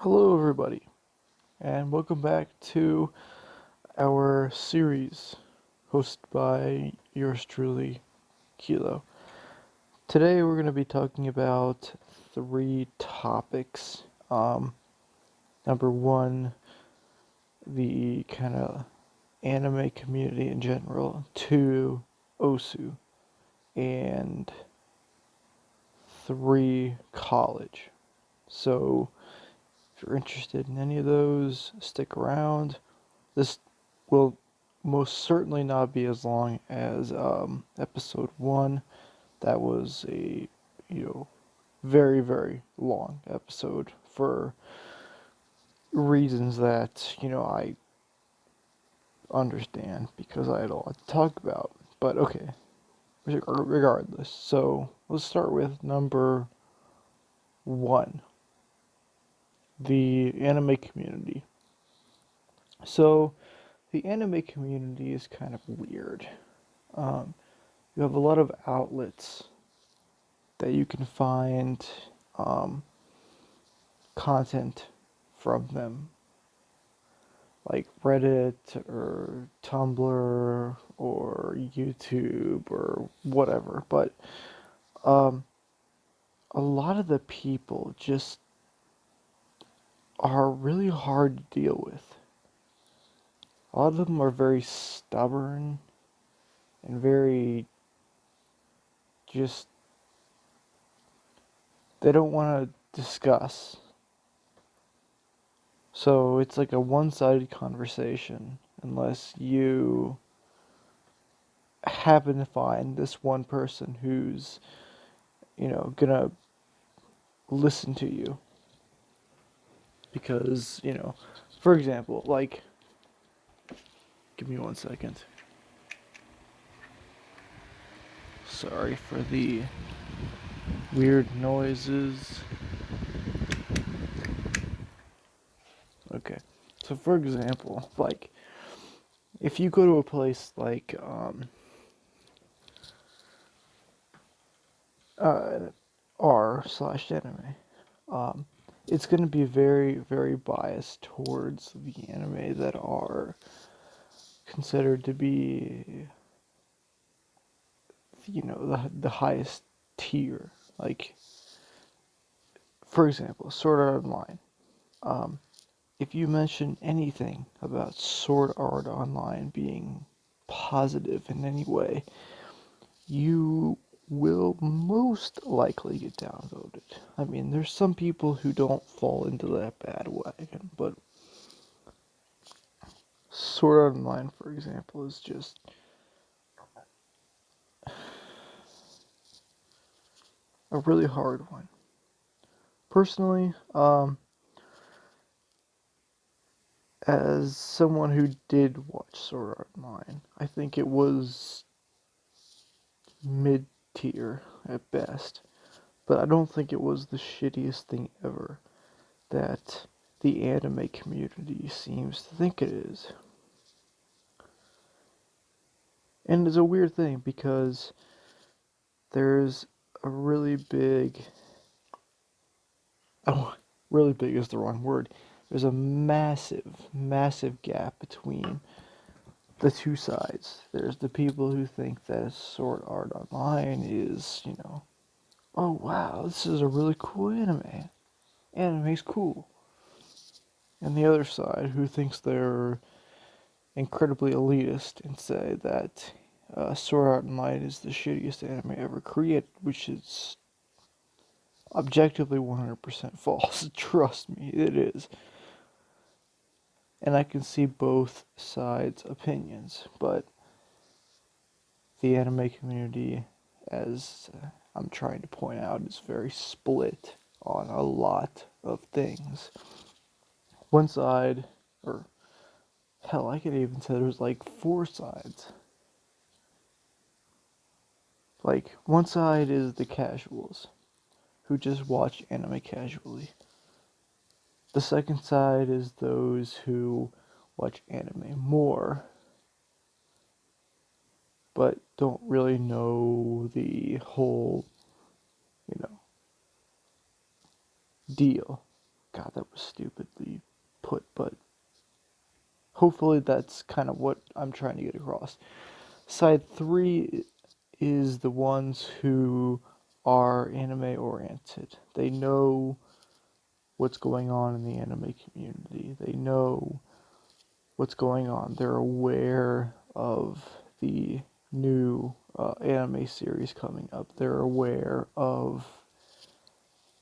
Hello, everybody, and welcome back to our series hosted by yours truly, Keelloo. Today, we're going to be talking about three topics. Number one, the kind of anime community in general. Two, Osu. And three, college. So, if you're interested in any of those, stick around. This will most certainly not be as long as episode one. That was a you know very very long episode for reasons that I understand because I had a lot to talk about. But okay, regardless. So let's start with number one, the anime community. So the anime community is kind of weird. Um, you have a lot of outlets that you can find um, content from them, like Reddit or Tumblr or YouTube or whatever. But um, a lot of the people just are really hard to deal with. A lot of them are very stubborn and very just, they don't want to discuss. So it's like a one sided conversation unless you happen to find this one person who's, gonna listen to you. Because, for example, like, give me 1 second. Sorry for the weird noises. Okay. So, for example, like, if you go to a place like, uh, r/anime, um, it's going to be very, very biased towards the anime that are considered to be, the highest tier. Like, for example, Sword Art Online. Um, if you mention anything about Sword Art Online being positive in any way, you will most likely get downvoted. I mean, there's some people who don't fall into that bad wagon, but Sword Art Online, for example, is just a really hard one. Personally, as someone who did watch Sword Art Online, I think it was mid tier at best. But I don't think it was the shittiest thing ever that the anime community seems to think it is. And it's a weird thing because there's a really big, oh, really big is the wrong word. There's a massive, massive gap between the two sides. There's the people who think that Sword Art Online is, oh wow, this is a really cool anime. Anime's cool. And the other side who thinks they're incredibly elitist and say that Sword Art Online is the shittiest anime ever created, which is objectively 100% false. Trust me, it is. And I can see both sides' opinions, but the anime community, as I'm trying to point out, is very split on a lot of things. One side, or hell, I could even say there's like four sides. Like, one side is the casuals, who just watch anime casually. The second side is those who watch anime more, but don't really know the whole, you know, deal. God, that was stupidly put, but hopefully that's kind of what I'm trying to get across. Side 3 is the ones who are anime oriented. They know what's going on in the anime community. They know what's going on. They're aware of the new anime series coming up. They're aware of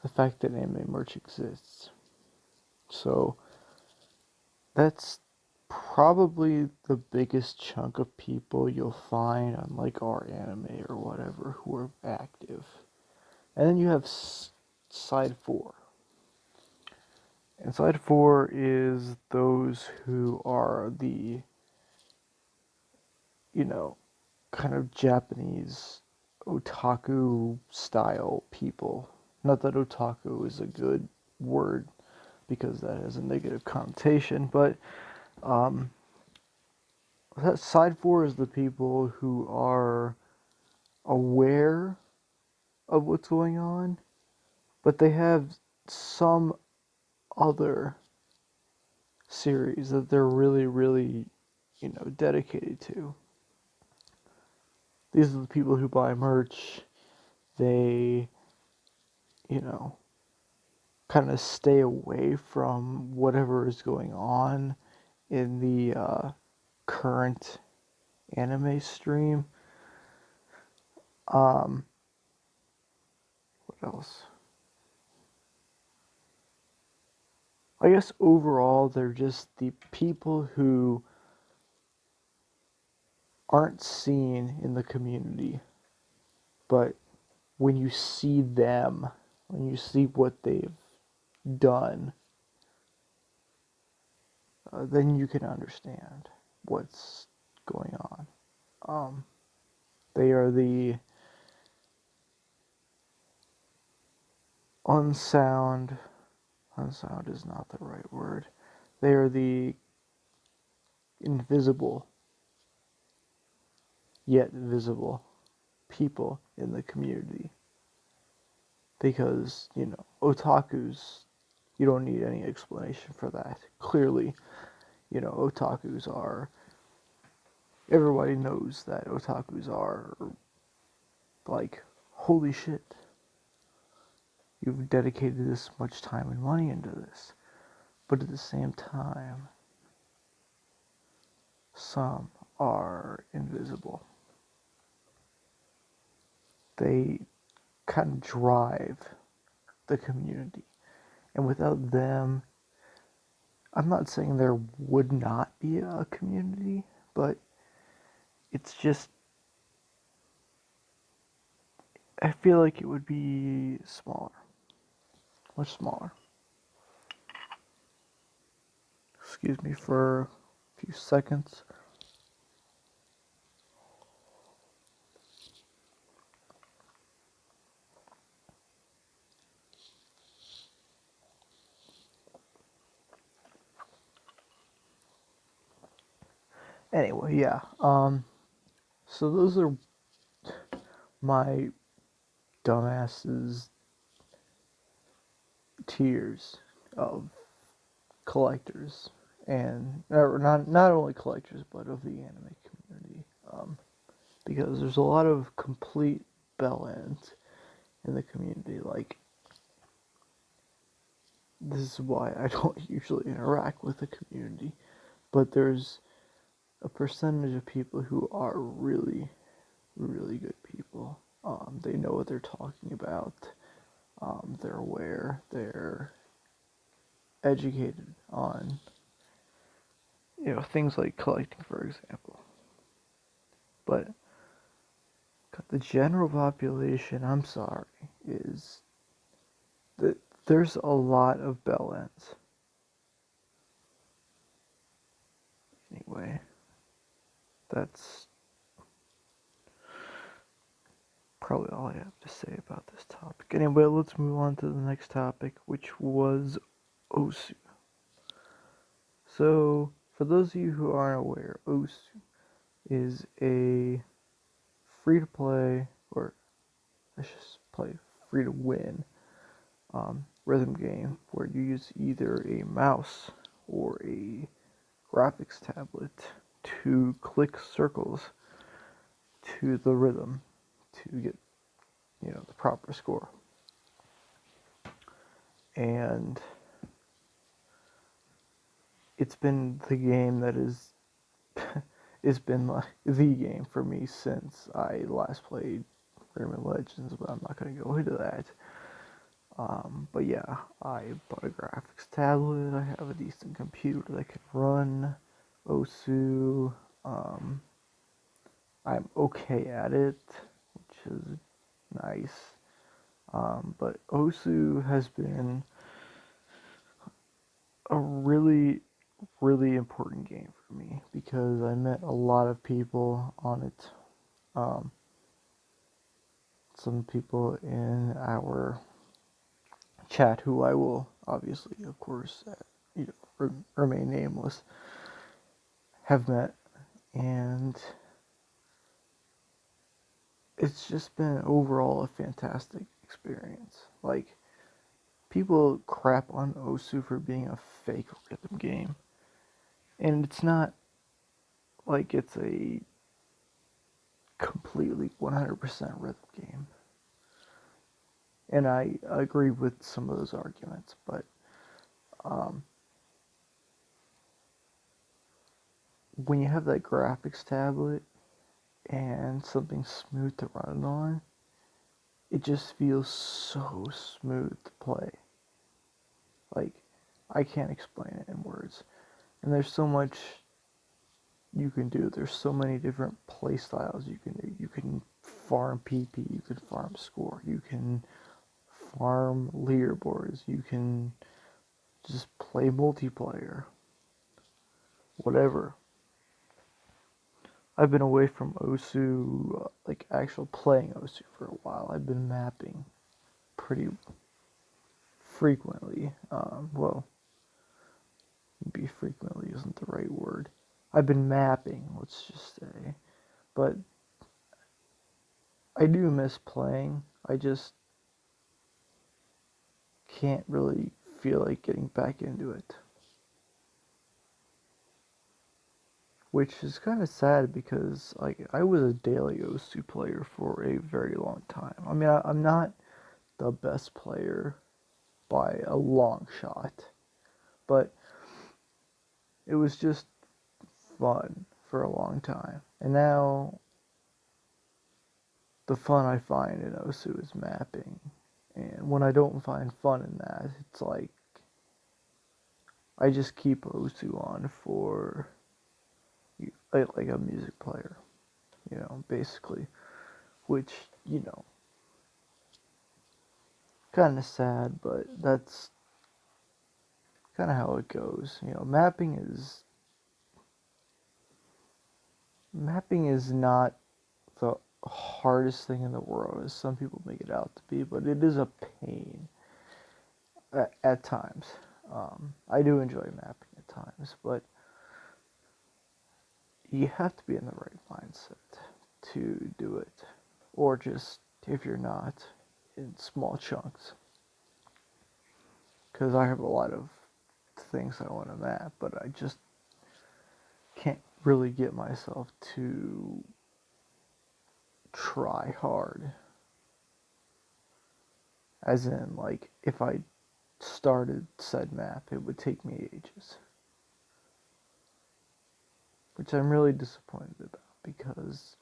the fact that anime merch exists. So that's probably the biggest chunk of people you'll find on like our anime or whatever who are active. And then you have side 4. And side 4 is those who are the, you know, kind of Japanese otaku style people. Not that otaku is a good word because that has a negative connotation, but that side 4 is the people who are aware of what's going on, but they have some other series that they're really, really, dedicated to. These are the people who buy merch. They, you know, kind of stay away from whatever is going on in the current anime stream. Um, what else? I guess overall, they're just the people who aren't seen in the community, but when you see them, when you see what they've done, then you can understand what's going on. Um, they are the unsound. Unsound is not the right word. They are the invisible, yet visible people in the community. Because, otakus, you don't need any explanation for that. Clearly, otakus are, everybody knows that otakus are, like, holy shit, you've dedicated this much time and money into this. But at the same time, some are invisible. They kind of drive the community. And without them, I'm not saying there would not be a community, but it's just, I feel like it would be smaller. Much smaller. Excuse me for a few seconds. Anyway, yeah. So those are my dumbasses tiers of collectors, and not only collectors but of the anime community. Because there's a lot of complete bellends in the community. Like, this is why I don't usually interact with the community, but there's a percentage of people who are really, really good people. They know what they're talking about. They're aware. They're educated on, things like collecting, for example. But the general population, I'm sorry, is that there's a lot of bellends. Anyway, that's probably all I have to say about this topic. Anyway, let's move on to the next topic, which was Osu. So, for those of you who aren't aware, Osu is a free to play, or I should play free to win, rhythm game where you use either a mouse or a graphics tablet to click circles to the rhythm to get, the proper score. And it's been the game that is it's been like the game for me since I last played Rayman Legends, but I'm not gonna go into that. But yeah, I bought a graphics tablet. I have a decent computer that can run Osu. Um, I'm okay at it, which is nice. But Osu has been a really, really important game for me because I met a lot of people on it. Um, some people in our chat who I will obviously, of course, remain nameless, have met, and it's just been overall a fantastic experience. Like, people crap on Osu for being a fake rhythm game, and it's not like it's a completely 100% rhythm game. And I agree with some of those arguments, but um, when you have that graphics tablet and something smooth to run it on, it just feels so smooth to play. Like, I can't explain it in words. And there's so much you can do. There's so many different play styles you can do. You can farm PP, you can farm score, you can farm leaderboards, you can just play multiplayer, whatever. I've been away from Osu, like actual playing Osu for a while. I've been mapping pretty frequently. Well, maybe frequently isn't the right word. I've been mapping, let's just say. But I do miss playing. I just can't really feel like getting back into it. Which is kind of sad because like I was a daily Osu player for a very long time. I mean, I'm not the best player by a long shot, but it was just fun for a long time. And now the fun I find in Osu is mapping. And when I don't find fun in that, it's like I just keep Osu on for like a music player, basically. Which, kind of sad, but that's kind of how it goes. Mapping is not the hardest thing in the world, as some people make it out to be, but it is a pain at times. I do enjoy mapping at times, but you have to be in the right mindset to do it, or just if you're not, in small chunks. Because I have a lot of things I want to map, but I just can't really get myself to try hard. As in, like, if I started said map, it would take me ages. Which I'm really disappointed about because,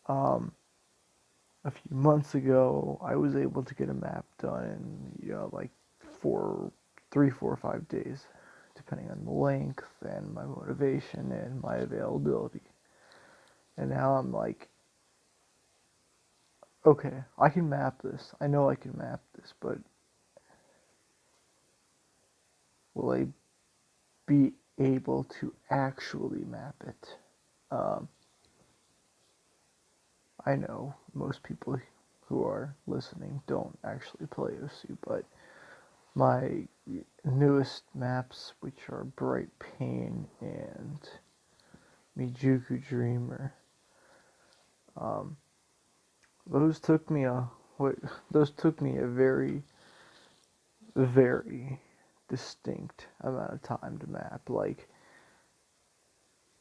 um, a few months ago, I was able to get a map done in, like 3, 4, 5 days, depending on the length and my motivation and my availability. And now I'm like, okay, I can map this. I know I can map this, but will I be able to actually map it? Um, I know most people who are listening don't actually play OC, but my newest maps, which are Bright Pain and Mijuku Dreamer, um, those took me a those took me a very very distinct amount of time to map. Like,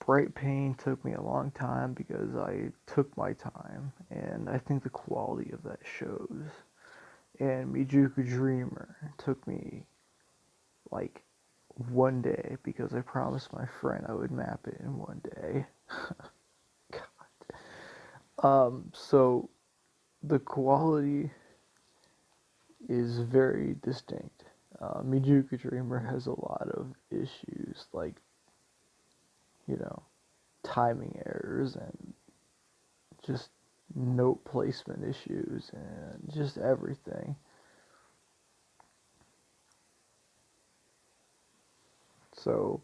Bright Pain took me a long time because I took my time, and I think the quality of that shows. And Mijuku Dreamer took me like one day because I promised my friend I would map it in one day. So the quality is very distinct. Mijuku Dreamer has a lot of issues, like, you know, timing errors and just note placement issues and just everything. So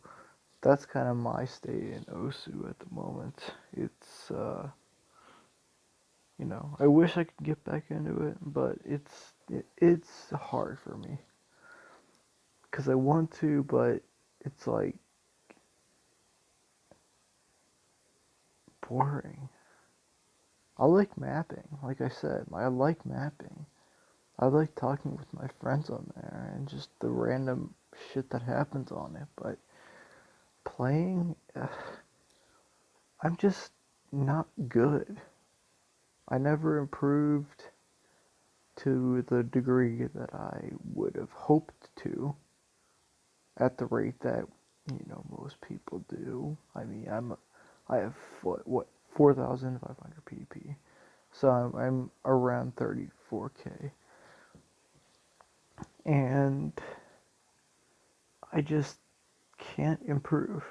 that's kind of my state in Osu at the moment. It's I wish I could get back into it, but it's hard for me because I want to, but it's like boring. I like mapping, like I said. I like mapping. I like talking with my friends on there and just the random shit that happens on it. But playing, I'm just not good. I never improved to the degree that I would have hoped to at the rate that most people do. I mean, I have what 4,500 PP, so I'm around 34K, and I just can't improve.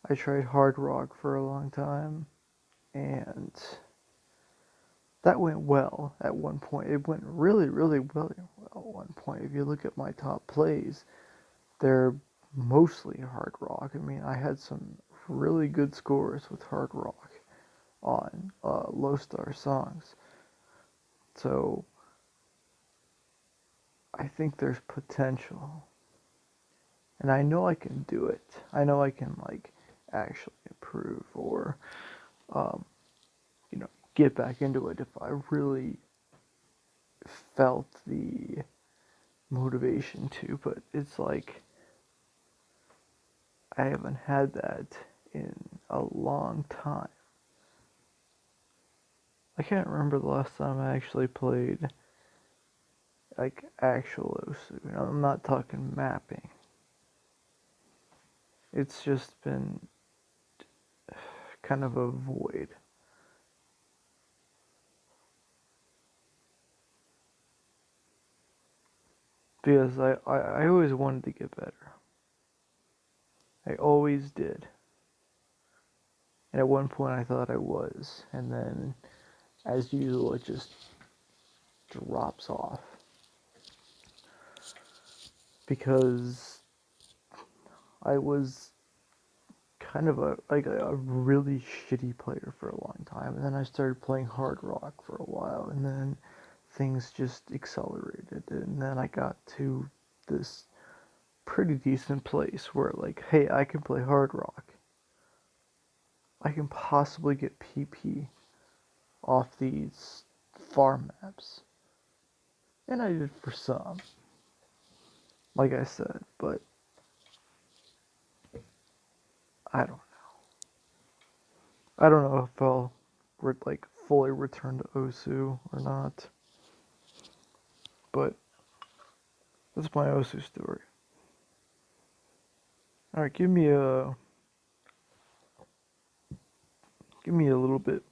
I tried hard rock for a long time, and that went well at one point. It went really, really well at one point. If you look at my top plays, they're mostly hard rock. I mean, I had some really good scores with hard rock on low star songs. So I think there's potential. And I know I can do it. I know I can, like, actually improve or, um, get back into it if I really felt the motivation to. But it's like, I haven't had that in a long time. I can't remember the last time I actually played like actual Osu. I'm not talking mapping. It's just been kind of a void. Because I always wanted to get better. I always did. And at one point I thought I was. And then, as usual, it just drops off. Because I was kind of a really shitty player for a long time, and then I started playing hard rock for a while, and then things just accelerated, and then I got to this pretty decent place where, like, hey, I can play hard rock. I can possibly get PP off these farm maps, and I did for some, like I said, but I don't I don't know if I'll like fully return to Osu or not, but that's my Osu story. All right, give me a little bit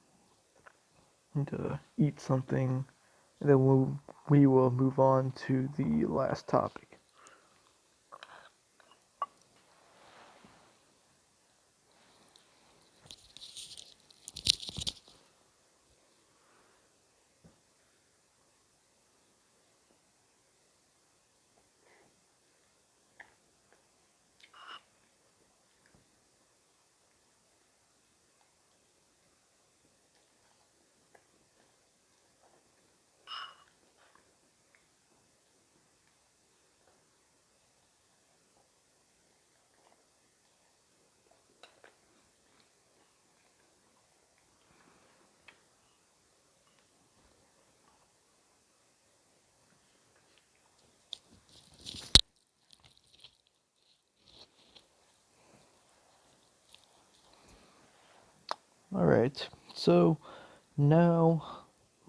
to eat something, and then we will move on to the last topic. right. So now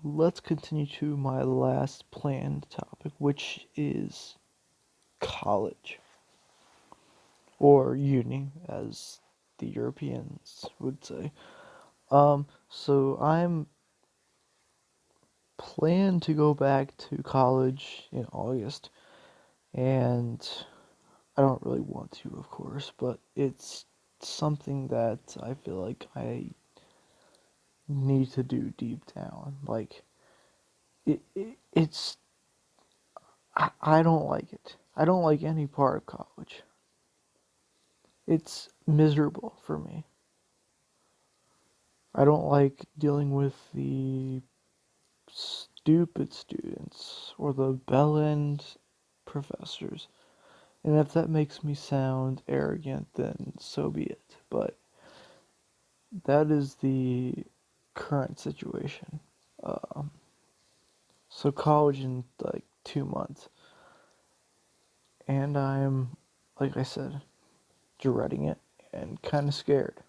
let's continue to my last planned topic, which is college or uni, as the Europeans would say. So I'm planned to go back to college in August, and I don't really want to, of course, but it's something that I feel like I need to do deep down. Like it's I don't like it. I don't like any part of college. It's miserable for me. I don't like dealing with the stupid students or the bell end professors. And if that makes me sound arrogant, then so be it. But that is the current situation. Um, so college in like 2 months, and I'm, like I said, dreading it and kind of scared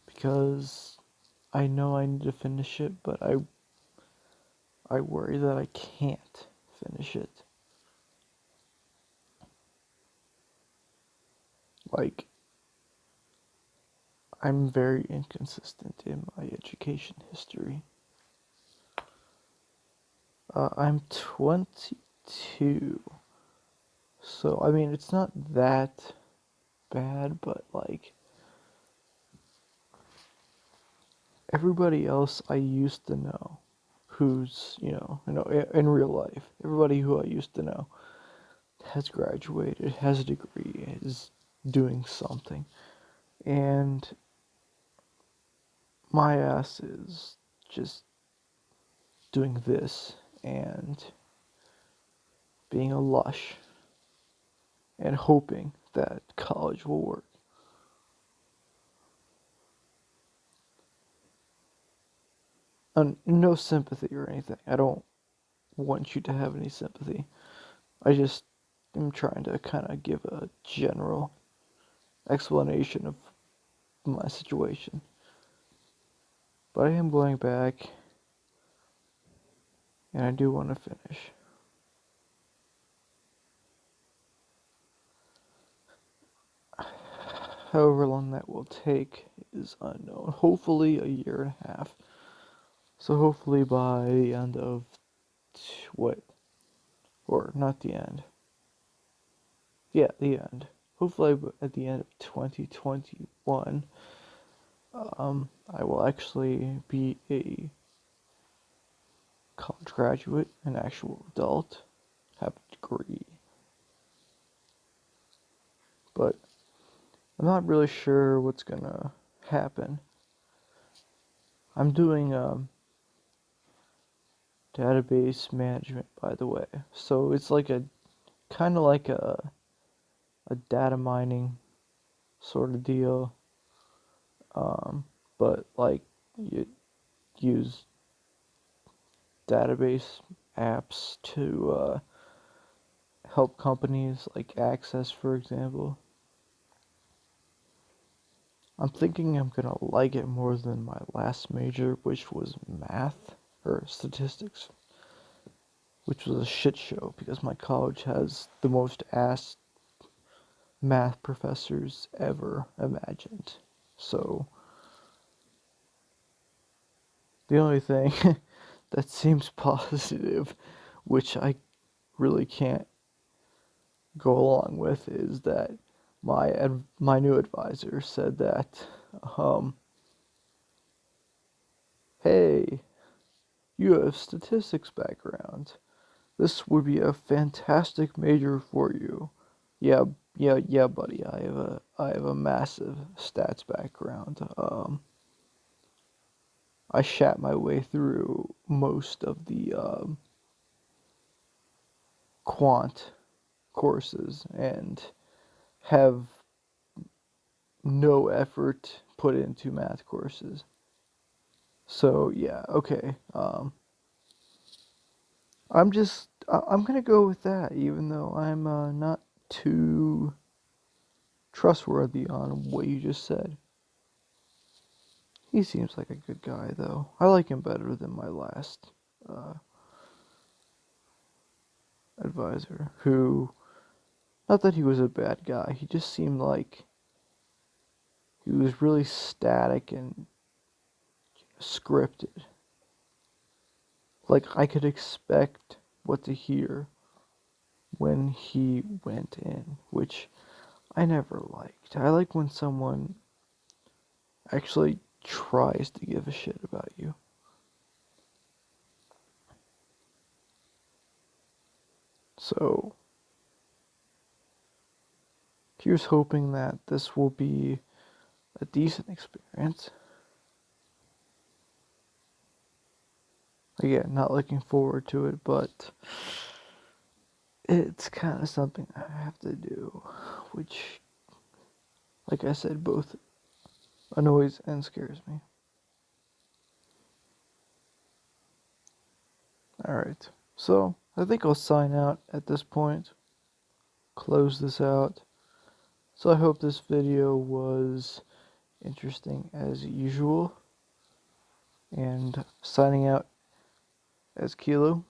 because I know I need to finish it, but I worry that I can't finish it. Like I'm very inconsistent in my education history. I'm 22. So, I mean, it's not that bad, but like everybody else I used to know who's, in real life, everybody who I used to know has graduated, has a degree, is doing something. And my ass is just doing this and being a lush and hoping that college will work. And no sympathy or anything. I don't want you to have any sympathy. I just am trying to kind of give a general explanation of my situation. But I am going back and I do want to finish. However long that will take is unknown. Hopefully a year and a half. So hopefully by the end of what? Or not the end. Yeah, the end. Hopefully at the end of 2021, I will actually be a college graduate, an actual adult, have a degree. But I'm not really sure what's gonna happen. I'm doing database management, by the way. So it's like a kind of like a data mining sort of deal, but like you use database apps to help companies like Access, for example. I'm thinking I'm gonna like it more than my last major, which was math or statistics, which was a shit show because my college has the most ass math professors ever imagined. So the only thing that seems positive, which I really can't go along with, is that my new advisor said that, um, hey, you have statistics background. This would be a fantastic major for you. Yeah, yeah, buddy. I have a massive stats background. I shat my way through most of the quant courses and have no effort put into math courses. So yeah, okay. I'm gonna go with that, even though I'm not too trustworthy on what you just said. He seems like a good guy, though. I like him better than my last uh, advisor, who, not that he was a bad guy, he just seemed like he was really static and scripted. Like, I could expect what to hear when he went in, which I never liked. I like when someone actually tries to give a shit about you. So, here's hoping that this will be a decent experience. Again, not looking forward to it, but it's kind of something I have to do, which, like I said, both annoys and scares me. Alright, so I think I'll sign out at this point, close this out. So I hope this video was interesting as usual, and signing out as Keelloo,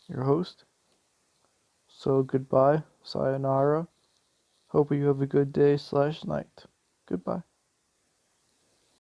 your host. So goodbye, sayonara. Hope you have a good day/night. Goodbye.